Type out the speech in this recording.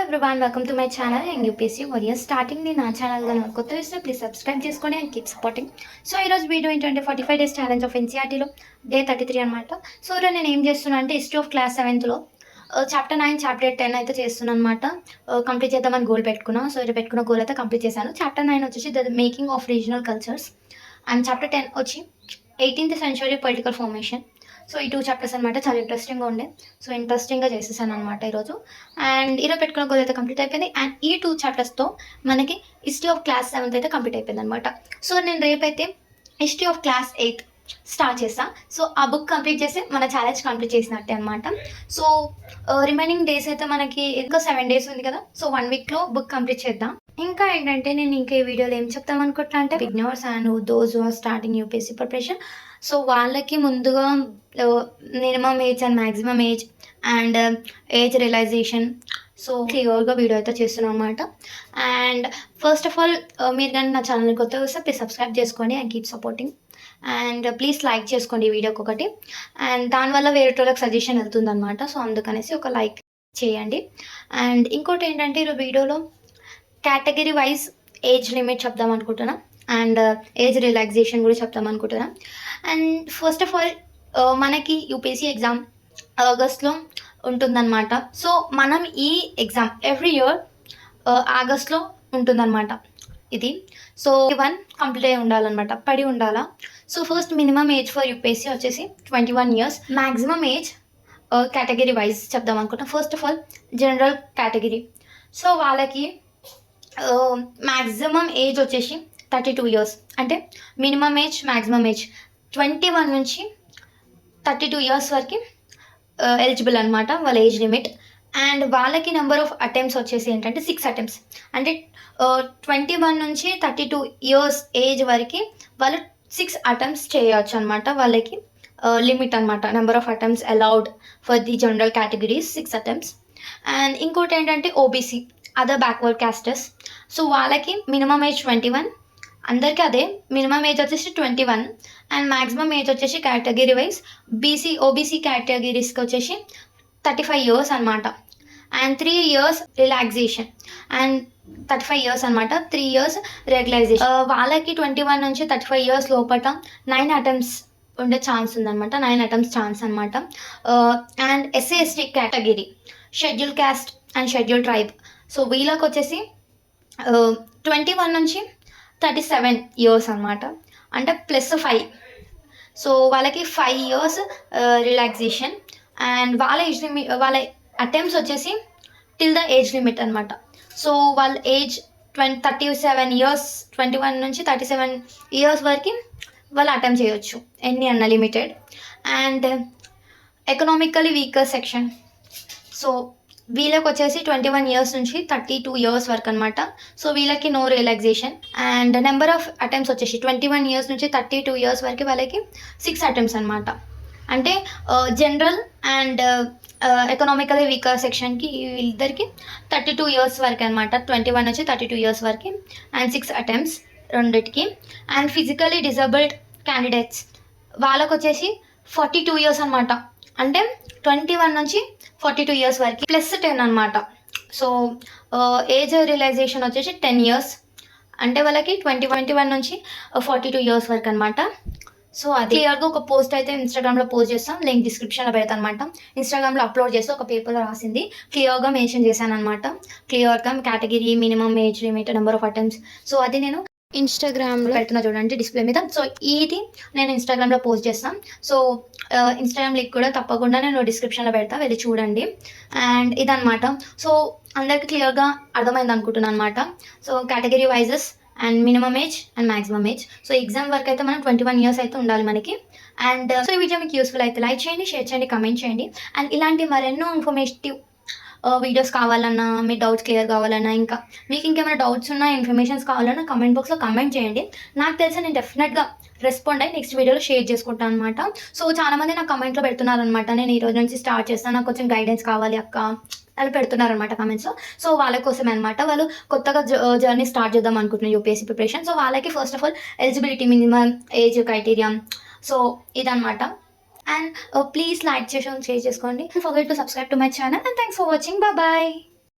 Everyone, welcome to my channel young UPSC warrior. Starting నా channel కనుక కొత్త వస్తే ప్లీజ్ సబ్స్క్రైబ్ చేసుకోండి అండ్ కీప్ సపోర్టింగ్. సో ఈరోజు వీడియో ఏంటంటే 45 days ఛాలెంజ్ ఆఫ్ ఎన్సీఆర్టీలో డే 33 అనమాట. సో నేను ఏం చేస్తున్నా అంటే history of class 7th chapter 9 chapter 10 అయితే చేస్తున్నాను అనమాట. కంప్లీట్ చేద్దామని గోల్ పెట్టుకున్నా. సో ఇది పెట్టుకున్న గోల్ అయితే కంప్లీట్ చేశాను. చాప్టర్ 9 వచ్చేసి the making of regional cultures and chapter 10 వచ్చి 18th century political formation. So ఈ 2 చాప్టర్స్ అనమాట చాలా ఇంట్రెస్టింగ్గా ఉండే. సో ఇంట్రెస్టింగ్గా చేసేసాను అనమాట ఈరోజు. అండ్ ఈరోజు పెట్టుకున్న గోల్ అయితే కంప్లీట్ అయిపోయింది. అండ్ ఈ 2 చాప్టర్స్తో మనకి హిస్టరీ ఆఫ్ క్లాస్ 7th అయితే కంప్లీట్ అయిపోయింది అనమాట. సో నేను రేపైతే హిస్టరీ ఆఫ్ క్లాస్ 8 స్టార్ట్ చేస్తాను. సో ఆ బుక్ కంప్లీట్ చేసి మన ఛాలెంజ్ కంప్లీట్ చేసినట్టే అనమాట. సో రిమైనింగ్ డేస్ అయితే మనకి ఇంకా 7 days ఉంది కదా. సో 1 weekలో బుక్ కంప్లీట్ చేద్దాం. ఇంకా ఏంటంటే నేను ఇంకా ఈ వీడియోలో ఏం చెప్తాం అనుకుంటున్నా అంటే beginners and those are starting UPSC preparation. So వాళ్ళకి ముందుగా minimum age and maximum age and age realization so క్లియర్గా వీడియో అయితే చేస్తున్నాం అనమాట. అండ్ ఫస్ట్ ఆఫ్ ఆల్ మీరు కానీ నా ఛానల్ కొత్తగా వస్తే ప్లీజ్ సబ్స్క్రైబ్ చేసుకోండి and keep supporting. And please like చేసుకోండి ఈ వీడియోకి ఒకటి. అండ్ దానివల్ల వేరే వాళ్ళకి సజెషన్ వెళ్తుంది అనమాట. సో అందుకనేసి ఒక లైక్ చేయండి. అండ్ ఇంకోటి ఏంటంటే ఈ వీడియోలో కేటగిరీ వైజ్ ఏజ్ లిమిట్ చెప్దాం అనుకుంటున్నా అండ్ ఏజ్ రిలాక్సేషన్ కూడా చెప్దాం అనుకుంటున్నా. అండ్ ఫస్ట్ ఆఫ్ ఆల్ మనకి యూపీఎస్సీ ఎగ్జామ్ ఆగస్ట్లో ఉంటుందన్నమాట. సో మనం ఈ ఎగ్జామ్ ఎవ్రీ ఇయర్ ఆగస్ట్లో ఉంటుందన్నమాట ఇది. సో 1 కంప్లీట్ అయి ఉండాలన్నమాట, పడి ఉండాలా. So first minimum age for UPSC వచ్చేసి 21 years. Maximum age category wise చెప్దాం అనుకుంటున్నా. First of all general category. So వాళ్ళకి మ్యాక్సిమం ఏజ్ వచ్చేసి 32 years. అంటే మినిమం ఏజ్ మ్యాక్సిమం ఏజ్ 21 నుంచి 32 years వరకు ఎలిజిబుల్ అనమాట వాళ్ళ ఏజ్ లిమిట్. అండ్ వాళ్ళకి నెంబర్ ఆఫ్ అటెంప్ట్స్ వచ్చేసి ఏంటంటే 6 attempts. అంటే 21 నుంచి 32 years ఏజ్ వరకు వాళ్ళు 6 attempts చేయవచ్చు అనమాట. వాళ్ళకి లిమిట్ అనమాట. Number of attempts allowed for the general categories 6 attempts. And ఇంకోటి ఏంటంటే ఓబీసీ అదర్ బ్యాక్వర్డ్ క్యాస్టర్స్. సో వాళ్ళకి మినిమం ఏజ్ 21, అందరికీ అదే మినిమం ఏజ్ వచ్చేసి 21 అండ్ మ్యాక్సిమం ఏజ్ వచ్చేసి కేటగిరీ వైజ్ ఓబీసీ కేటగిరీస్కి వచ్చేసి 35 years అనమాట. And 3 years relaxation and 35 years అనమాట. 3 years రెగ్యులైజేషన్. వాళ్ళకి 21 నుంచి 35 years లోపల 9 attempts ఉండే ఛాన్స్ ఉందన్నమాట. 9 attempts ఛాన్స్ అనమాట. And SC ST category, schedule caste and schedule tribe. So వీళ్ళకి వచ్చేసి 21 నుంచి 37 years అనమాట. అంటే +5. సో వాళ్ళకి 5 years రిలాక్సేషన్. అండ్ వాళ్ళ ఏజ్ లిమిట్ వాళ్ళ అటెంప్ట్స్ వచ్చేసి టిల్ ద ఏజ్ లిమిట్ అనమాట. సో వాళ్ళ ఏజ్ 37 years, 21 నుంచి 37 years వరకు వాళ్ళు అటెంప్ట్ చేయొచ్చు ఎన్ని అన్న limited. And economically weaker section. So వీళ్ళకి వచ్చేసి 21 years నుంచి 32 years వరకు అనమాట. సో వీళ్ళకి no relaxation. And number of attempts వచ్చేసి 21 years నుంచి 32 years వరకు వాళ్ళకి 6 attempts అనమాట. అంటే జనరల్ అండ్ ఎకనామికలీ వీకర్ సెక్షన్కి వీళ్ళిద్దరికి 32 years వరకు అనమాట. 21 నుంచి 32 years వరకు అండ్ 6 attempts రెండిటికి. అండ్ ఫిజికలీ డిజబుల్డ్ క్యాండిడేట్స్ వాళ్ళకి వచ్చేసి 42 years అనమాట. అంటే 21 నుంచి 42 years వరకు +10 అనమాట. సో ఏజ్ రియలైజేషన్ వచ్చేసి 10 years. అంటే వాళ్ళకి 21 నుంచి 42 years వరకు అనమాట. సో అది క్లియర్గా ఒక పోస్ట్ అయితే ఇన్స్టాగ్రామ్లో పోస్ట్ చేస్తాం, లింక్ డిస్క్రిప్షన్లో పెడతాను అనమాట. ఇన్స్టాగ్రామ్లో అప్లోడ్ చేస్తే ఒక పేపర్లో రాసింది క్లియర్గా మెన్షన్ చేశాను అనమాట. క్లియర్గా category, minimum age limit, number of attempts. So అది నేను ఇన్స్టాగ్రామ్లో పెడుతున్నా చూడండి డిస్ప్లే మీద. సో ఇది నేను ఇన్స్టాగ్రామ్లో పోస్ట్ చేస్తాను. సో ఇన్స్టాగ్రామ్ లింక్ కూడా తప్పకుండా నేను డిస్క్రిప్షన్లో పెడతా, వెళ్ళి చూడండి. అండ్ ఇదనమాట. సో అందరికీ క్లియర్గా అర్థమైంది అనుకుంటున్నాను అనమాట. So category wise and minimum age and maximum age. So exam వరకు అయితే మనం 21 years అయితే ఉండాలి మనకి. అండ్ సో ఈ వీడియో మీకు యూస్ఫుల్ అయితే లైక్ చేయండి, షేర్ చేయండి, కమెంట్ చేయండి. అండ్ ఇలాంటి మరెన్నో ఇన్ఫర్మేటివ్ వీడియోస్ కావాలన్నా, మీ డౌట్స్ క్లియర్ కావాలన్నా, ఇంకా మీకు ఇంకేమైనా డౌట్స్ ఉన్నా, ఇన్ఫర్మేషన్స్ కావాలన్నా కమెంట్ బాక్స్లో కమెంట్ చేయండి. నాకు తెలిసి నేను డెఫినెట్గా రెస్పాండ్ అయ్యి నెక్స్ట్ వీడియోలో షేర్ చేసుకుంటాను అనమాట. సో చాలామంది నాకు కమెంట్లో పెడుతున్నారనమాట, నేను ఈ రోజు నుంచి స్టార్ట్ చేస్తాను, నాకు కొంచెం గైడెన్స్ కావాలి అక్క అని పెడుతున్నారనమాట కమెంట్స్లో. సో వాళ్ళ కోసమే అనమాట. వాళ్ళు కొత్తగా జర్నీ స్టార్ట్ చేద్దాం అనుకుంటున్నారు యూపీఎస్సీ ప్రిపరేషన్. సో వాళ్ళకి first of all eligibility, minimum age criteria, so ఇదనమాట. And please like, share చేసుకోండి. Don't forget to subscribe to my channel and thanks for watching. Bye bye.